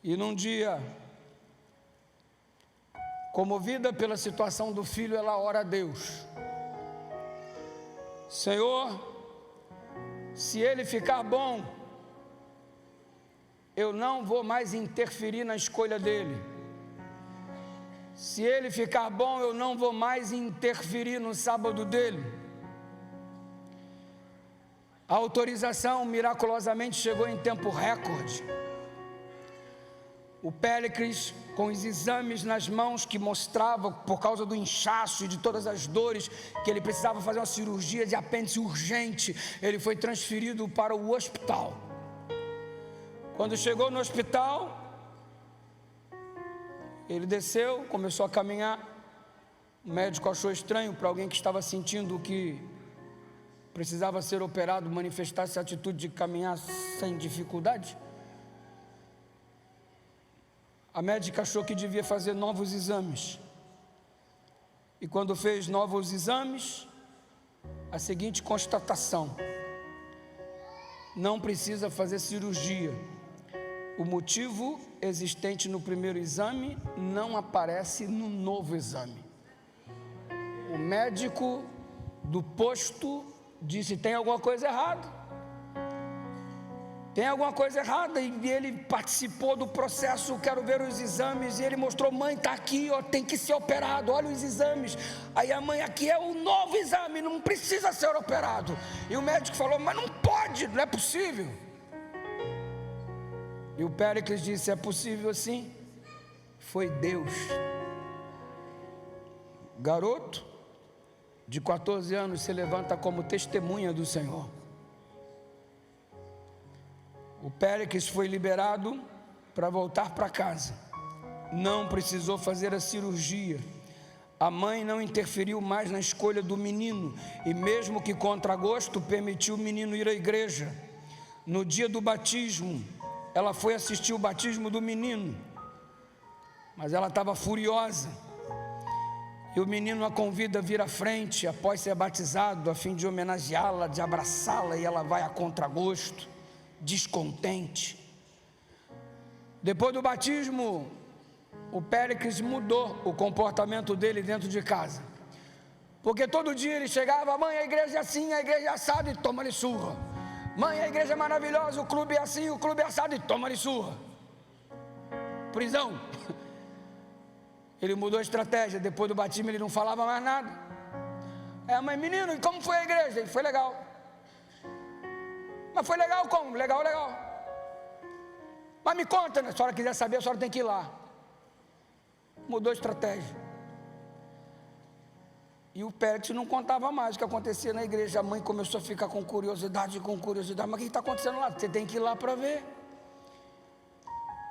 E num dia, comovida pela situação do filho, ela ora a Deus: Senhor, se ele ficar bom, eu não vou mais interferir na escolha dele. Se ele ficar bom, eu não vou mais interferir no sábado dele. A autorização miraculosamente chegou em tempo recorde. O Péricles, com os exames nas mãos que mostravam, por causa do inchaço e de todas as dores, que ele precisava fazer uma cirurgia de apêndice urgente, ele foi transferido para o hospital. Quando chegou no hospital, ele desceu, começou a caminhar. O médico achou estranho para alguém que estava sentindo que precisava ser operado, manifestar essa atitude de caminhar sem dificuldade. A médica achou que devia fazer novos exames. E quando fez novos exames, a seguinte constatação: não precisa fazer cirurgia. O motivo existente no primeiro exame não aparece no novo exame. O médico do posto disse: tem alguma coisa errada, tem alguma coisa errada. E ele participou do processo: quero ver os exames. E ele mostrou: mãe, está aqui, ó, tem que ser operado, olha os exames. Aí a mãe: aqui é o novo exame, não precisa ser operado. E o médico falou: mas não pode, não é possível. E o Péricles disse: é possível sim, foi Deus. Garoto de 14 anos se levanta como testemunha do Senhor. O Péricles foi liberado para voltar para casa. Não precisou fazer a cirurgia. A mãe não interferiu mais na escolha do menino, e mesmo que contra gosto, permitiu o menino ir à igreja. No dia do batismo, ela foi assistir o batismo do menino, mas ela estava furiosa. E o menino a convida a vir à frente após ser batizado, a fim de homenageá-la, de abraçá-la, e ela vai a contragosto, descontente. Depois do batismo, o Péricles mudou o comportamento dele dentro de casa, porque todo dia ele chegava: mãe, a igreja é assim, a igreja é assada, e toma-lhe surra. Mãe, a igreja é maravilhosa, o clube é assim, o clube é assado, e toma-lhe surra. Prisão. Ele mudou a estratégia. Depois do batismo ele não falava mais nada. A mãe: menino, e como foi a igreja? Ele: foi legal. Mas foi legal como? Legal, legal. Mas me conta, né? Se a senhora quiser saber, a senhora tem que ir lá. Mudou a estratégia. E o Péricles não contava mais o que acontecia na igreja. A mãe começou a ficar com curiosidade. Mas o que está acontecendo lá? Você tem que ir lá para ver.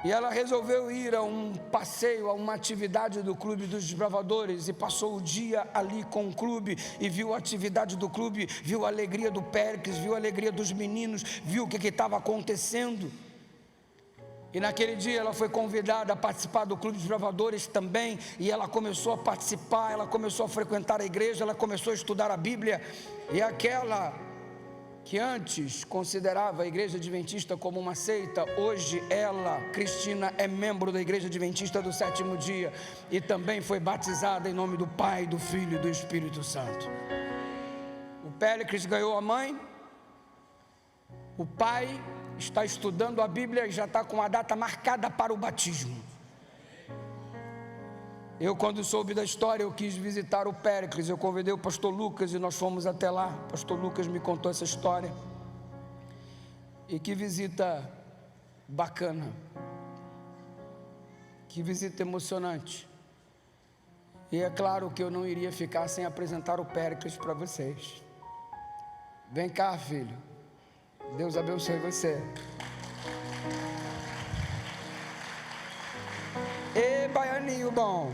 E ela resolveu ir a um passeio, a uma atividade do Clube dos Desbravadores, e passou o dia ali com o clube, e viu a atividade do clube, viu a alegria do Péricles, viu a alegria dos meninos, viu o que estava acontecendo. E naquele dia ela foi convidada a participar do Clube dos Desbravadores também, e ela começou a participar, ela começou a frequentar a igreja, ela começou a estudar a Bíblia, e aquela que antes considerava a Igreja Adventista como uma seita, hoje ela, Cristina, é membro da Igreja Adventista do Sétimo Dia e também foi batizada em nome do Pai, do Filho e do Espírito Santo. O Péricles ganhou a mãe, o pai está estudando a Bíblia e já está com a data marcada para o batismo. Eu, quando soube da história, eu quis visitar o Péricles, eu convidei o pastor Lucas e nós fomos até lá. O pastor Lucas me contou essa história. E que visita bacana, que visita emocionante. E é claro que eu não iria ficar sem apresentar o Péricles para vocês. Vem cá, filho, Deus abençoe você. Ei, baianinho bom,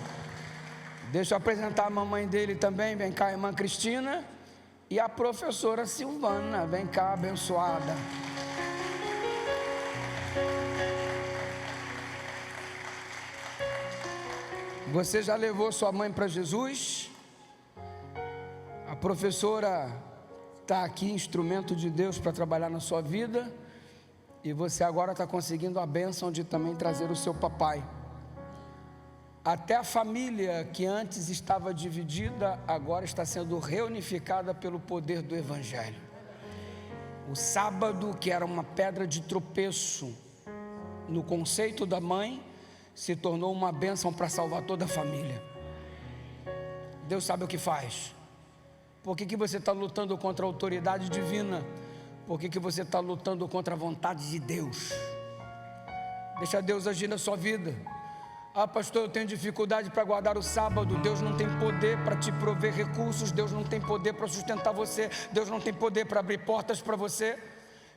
deixa eu apresentar a mamãe dele também. Vem cá, irmã Cristina. E a professora Silvana, vem cá, abençoada. Você já levou sua mãe para Jesus? A professora está aqui, instrumento de Deus para trabalhar na sua vida. E você agora está conseguindo a bênção de também trazer o seu papai. Até a família que antes estava dividida, agora está sendo reunificada pelo poder do Evangelho. O sábado, que era uma pedra de tropeço no conceito da mãe, se tornou uma bênção para salvar toda a família. Deus sabe o que faz. Por que você está lutando contra a autoridade divina? Por que você está lutando contra a vontade de Deus? Deixa Deus agir na sua vida. Ah, pastor, eu tenho dificuldade para guardar o sábado. Deus não tem poder para te prover recursos. Deus não tem poder para sustentar você. Deus não tem poder para abrir portas para você.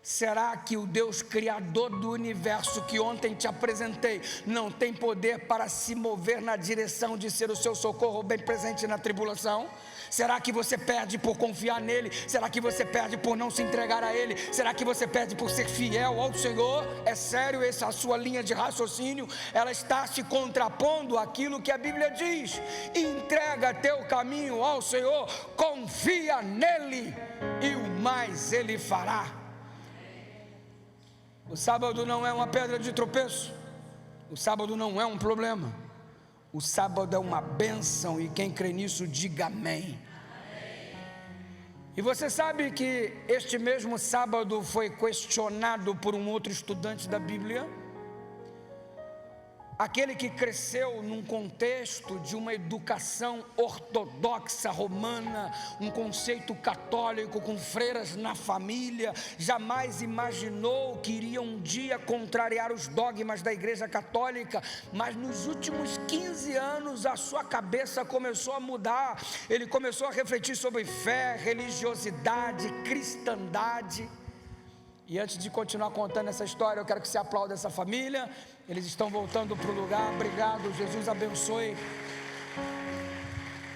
Será que o Deus criador do universo que ontem te apresentei não tem poder para se mover na direção de ser o seu socorro bem presente na tribulação? Será que você perde por confiar nele? Será que você perde por não se entregar a ele? Será que você perde por ser fiel ao Senhor? É sério, essa sua linha de raciocínio, ela está se contrapondo àquilo que a Bíblia diz. Entrega teu caminho ao Senhor, confia nele e o mais ele fará. O sábado não é uma pedra de tropeço. O sábado não é um problema. O sábado é uma bênção, e quem crê nisso, diga amém. E você sabe que este mesmo sábado foi questionado por um outro estudante da Bíblia? Aquele que cresceu num contexto de uma educação ortodoxa romana, um conceito católico com freiras na família, jamais imaginou que iria um dia contrariar os dogmas da Igreja Católica, mas nos últimos 15 anos a sua cabeça começou a mudar. Ele começou a refletir sobre fé, religiosidade, cristandade. E antes de continuar contando essa história, eu quero que você aplaude essa família. Eles estão voltando para o lugar. Obrigado, Jesus abençoe.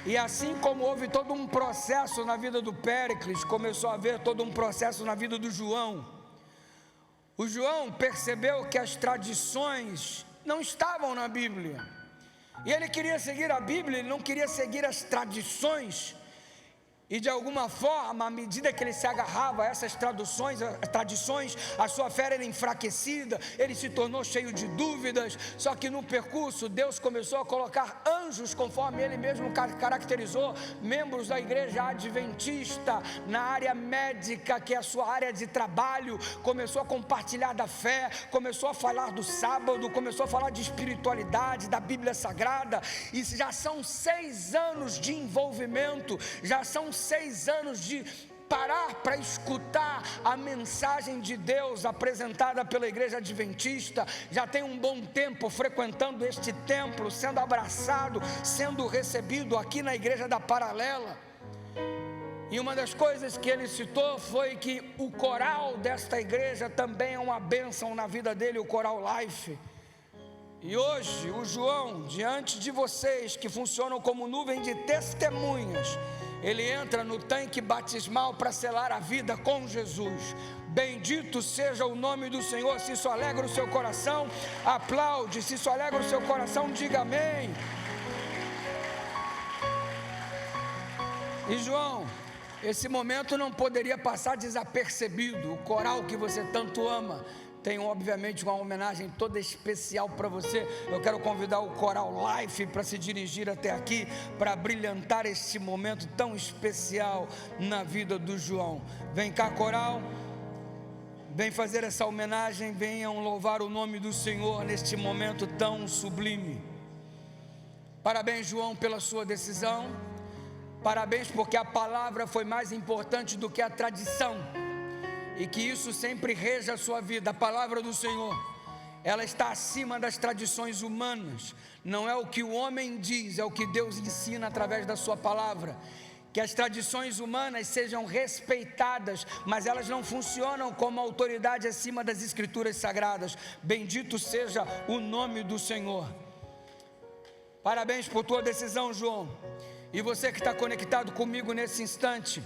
E assim como houve todo um processo na vida do Péricles, começou a haver todo um processo na vida do João. O João percebeu que as tradições não estavam na Bíblia. E ele queria seguir a Bíblia, ele não queria seguir as tradições. E de alguma forma, à medida que ele se agarrava a essas tradições, a sua fé era enfraquecida, ele se tornou cheio de dúvidas. Só que no percurso, Deus começou a colocar anjos, conforme ele mesmo caracterizou, membros da igreja adventista, na área médica, que é a sua área de trabalho. Começou a compartilhar da fé, começou a falar do sábado, começou a falar de espiritualidade, da Bíblia Sagrada. E já são 6 anos de envolvimento, já são 6 anos de parar para escutar a mensagem de Deus apresentada pela igreja adventista. Já tem um bom tempo frequentando este templo, sendo abraçado, sendo recebido aqui na igreja da Paralela. E uma das coisas que ele citou foi que o coral desta igreja também é uma bênção na vida dele, o Coral Life. E hoje o João, diante de vocês que funcionam como nuvem de testemunhas, ele entra no tanque batismal para selar a vida com Jesus. Bendito seja o nome do Senhor. Se isso alegra o seu coração, aplaude. Se isso alegra o seu coração, diga amém. E João, Esse momento não poderia passar desapercebido. O coral que você tanto ama tem, obviamente, uma homenagem toda especial para você. Eu quero convidar o Coral Life para se dirigir até aqui, para brilhantar este momento tão especial na vida do João. Vem cá, coral, vem fazer essa homenagem, venham louvar o nome do Senhor neste momento tão sublime. Parabéns, João, pela sua decisão. Parabéns porque a palavra foi mais importante do que a tradição. E que isso sempre reja a sua vida. A palavra do Senhor, ela está acima das tradições humanas. Não é o que o homem diz, é o que Deus ensina através da sua palavra. Que as tradições humanas sejam respeitadas, mas elas não funcionam como autoridade acima das escrituras sagradas. Bendito seja o nome do Senhor. Parabéns por tua decisão, João. E você que está conectado comigo nesse instante,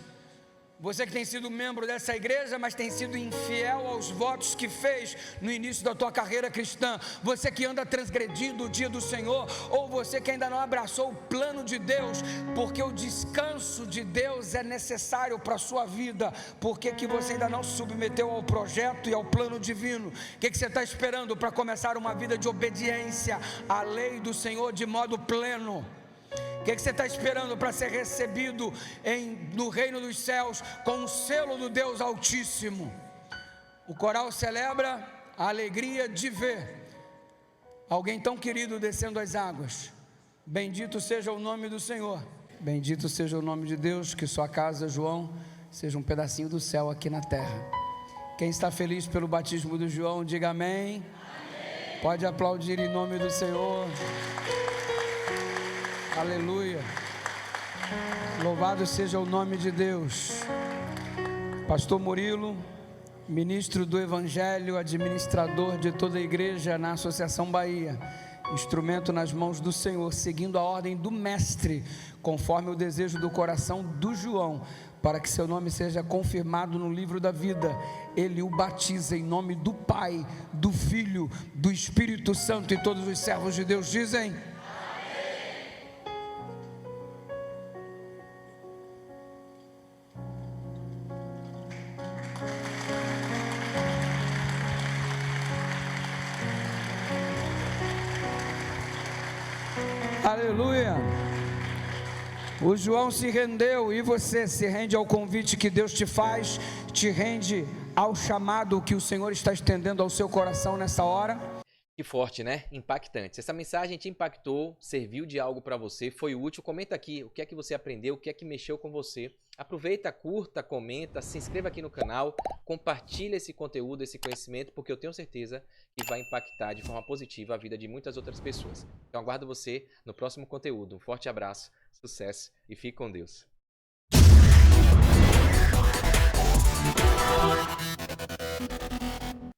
você que tem sido membro dessa igreja, mas tem sido infiel aos votos que fez no início da tua carreira cristã, você que anda transgredindo o dia do Senhor, ou você que ainda não abraçou o plano de Deus, porque o descanso de Deus é necessário para a sua vida, porque que você ainda não se submeteu ao projeto e ao plano divino. O que você está esperando para começar uma vida de obediência à lei do Senhor de modo pleno? O que você está esperando para ser recebido no reino dos céus com o selo do Deus Altíssimo? O coral celebra a alegria de ver alguém tão querido descendo as águas. Bendito seja o nome do Senhor. Bendito seja o nome de Deus. Que sua casa, João, seja um pedacinho do céu aqui na terra. Quem está feliz pelo batismo do João, diga amém. Amém. Pode aplaudir em nome do Senhor. Aleluia. Louvado seja o nome de Deus. Pastor Murilo, ministro do Evangelho, administrador de toda a igreja na Associação Bahia, instrumento nas mãos do Senhor, seguindo a ordem do Mestre, conforme o desejo do coração do João, para que seu nome seja confirmado no livro da vida. Ele o batiza em nome do Pai, do Filho, do Espírito Santo, e todos os servos de Deus dizem: aleluia. O João se rendeu, e você se rende ao convite que Deus te faz, te rende ao chamado que o Senhor está estendendo ao seu coração nessa hora. Que forte, né? Impactante. Se essa mensagem te impactou, serviu de algo para você, foi útil, comenta aqui o que é que você aprendeu, o que é que mexeu com você. Aproveita, curta, comenta, se inscreva aqui no canal, compartilha esse conteúdo, esse conhecimento, porque eu tenho certeza que vai impactar de forma positiva a vida de muitas outras pessoas. Então aguardo você no próximo conteúdo. Um forte abraço, sucesso e fique com Deus.